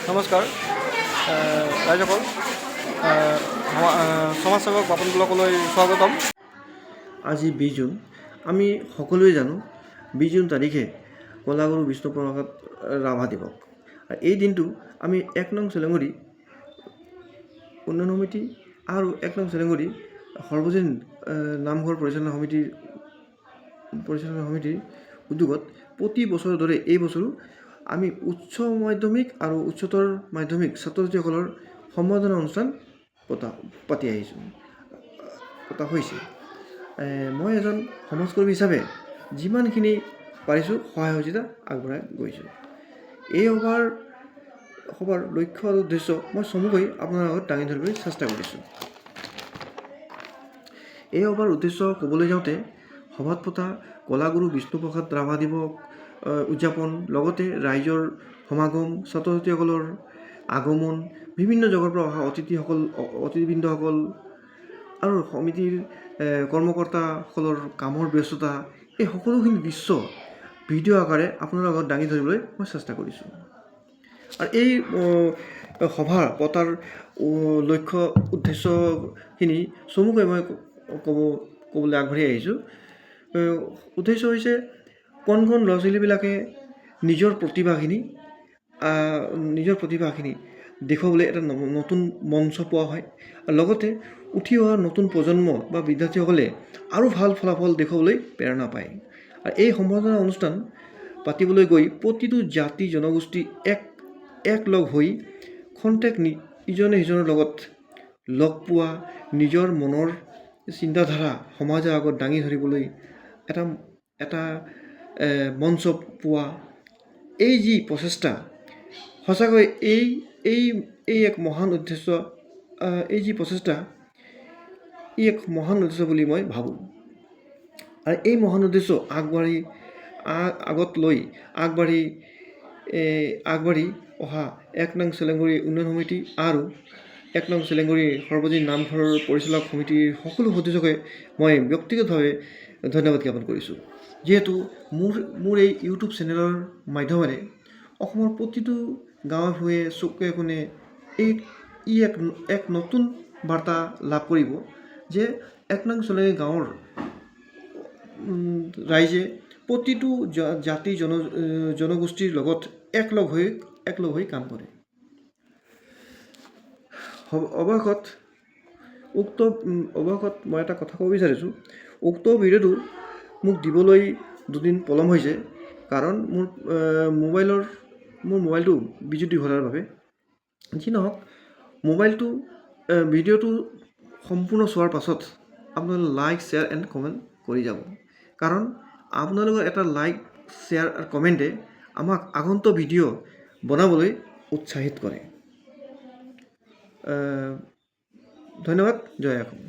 নমস্কাৰ ৰাইজসকল সমাজসেৱক বাপন ব্লকলৈ স্বাগতম। আজি 20 জুন। আমি সকলোৱে জানো 20 জুন তাৰিখে কলাগুৰু বিষ্ণুপ্ৰসাদ ৰাভা দিৱস। এই দিনটো আমি 1 নং চেলেঙৰী উন্নয়ন সমিতি আৰু 1 নং চেলেঙৰী সৰ্বজনীন নামঘৰ পৰিচালনা সমিতিৰ উদ্যোগত প্ৰতি বছৰৰ দৰে এই বছৰো আমি উচ্চ মাধ্যমিক আৰু উচ্চতৰ মাধ্যমিক ছাত্ৰ ছাত্ৰীসকলৰ সম্বৰ্ধনা অনুষ্ঠান পতা হৈছে। মই এজন সমাজকৰ্মী হিচাপে যিমানখিনি পাৰিছোঁ সহায় সহযোগিতা আগবঢ়াই গৈছোঁ। এই সভাৰ লক্ষ্য আৰু উদ্দেশ্য মই চমুকৈ আপোনাৰ আগত দাঙি ধৰিবলৈ চেষ্টা কৰিছোঁ। এই সভাৰ উদ্দেশ্য ক'বলৈ যাওঁতে সভাত পতা কলাগুৰু বিষ্ণুপ্ৰসাদ ৰাভা দিৱস উদযাপন, লগতে ৰাইজৰ সমাগম, ছাত্ৰ ছাত্ৰীসকলৰ আগমন, বিভিন্ন জেগাৰ পৰা অহা অতিথিবৃন্দসকল আৰু সমিতিৰ কৰ্মকৰ্তাসকলৰ কামৰ ব্যস্ততা, এই সকলোখিনি দৃশ্য ভিডিঅ' আকাৰে আপোনাৰ আগত দাঙি ধৰিবলৈ মই চেষ্টা কৰিছোঁ। আৰু এই সভা পতাৰ লক্ষ্য উদ্দেশ্যখিনি চমুকৈ মই ক'বলৈ আগবাঢ়ি আহিছোঁ। উদ্দেশ্য হৈছে কণ ল'ৰা ছোৱালীবিলাকে নিজৰ প্ৰতিভাখিনি দেখুৱাবলৈ এটা নতুন মঞ্চ পোৱা হয়, আৰু লগতে উঠি অহা নতুন প্ৰজন্ম বা বিদ্যাৰ্থীসকলে আৰু ভাল ফলাফল দেখুৱাবলৈ প্ৰেৰণা পায়। আৰু এই সম্বৰ্ধনা অনুষ্ঠান পাতিবলৈ গৈ প্ৰতিটো জাতি জনগোষ্ঠী একলগ হৈ খন্তেক ইজনে সিজনৰ লগত লগ পোৱা, নিজৰ মনৰ চিন্তাধাৰা সমাজৰ আগত দাঙি ধৰিবলৈ এটা মঞ্চ পোৱা, এই যি প্ৰচেষ্টা, সঁচাকৈ এই এক মহান উদ্দেশ্য, এই যি প্ৰচেষ্টা ই এক মহান উদ্দেশ্য বুলি মই ভাবোঁ। আৰু এই মহান উদ্দেশ্য আগবাঢ়ি অহা 1 নং চেলেঙৰী উন্নয়ন সমিতি আৰু 1 নং চেলেঙৰী সৰ্বজনীন নামঘৰৰ পৰিচালক সমিতিৰ সকলো সদস্যকে মই ব্যক্তিগতভাৱে ধন্যবাদ জ্ঞাপন কৰিছোঁ। যিহেতু মোৰ এই ইউটিউব চেনেলৰ মাধ্যমেৰে অসমৰ প্ৰতিটো গাঁৱে ভূঞে চুকে কোণে এক নতুন বাৰ্তা লাভ কৰিব যে 1 নং চেলেঙৰী গাঁৱৰ ৰাইজে প্ৰতিটো জাতি জনগোষ্ঠীৰ লগত একলগ হৈ কাম কৰে। অৱশেষত মই এটা কথা ক'ব বিচাৰিছোঁ। উক্ত ভিডিঅ'টো মোক দিবলৈ দুদিন পলম হৈছে, কাৰণ মোৰ মোবাইলটো বিজুতি ঘটাৰ বাবে। যি নহওক, ভিডিঅ'টো সম্পূৰ্ণ চোৱাৰ পাছত আপোনালোকে লাইক, শ্বেয়াৰ এণ্ড কমেণ্ট কৰি যাব, কাৰণ আপোনালোকৰ এটা লাইক, শ্বেয়াৰ আৰু কমেণ্টে আমাক আগন্তুক ভিডিঅ' বনাবলৈ উৎসাহিত কৰে। ধন্যবাদ। জয় অসম।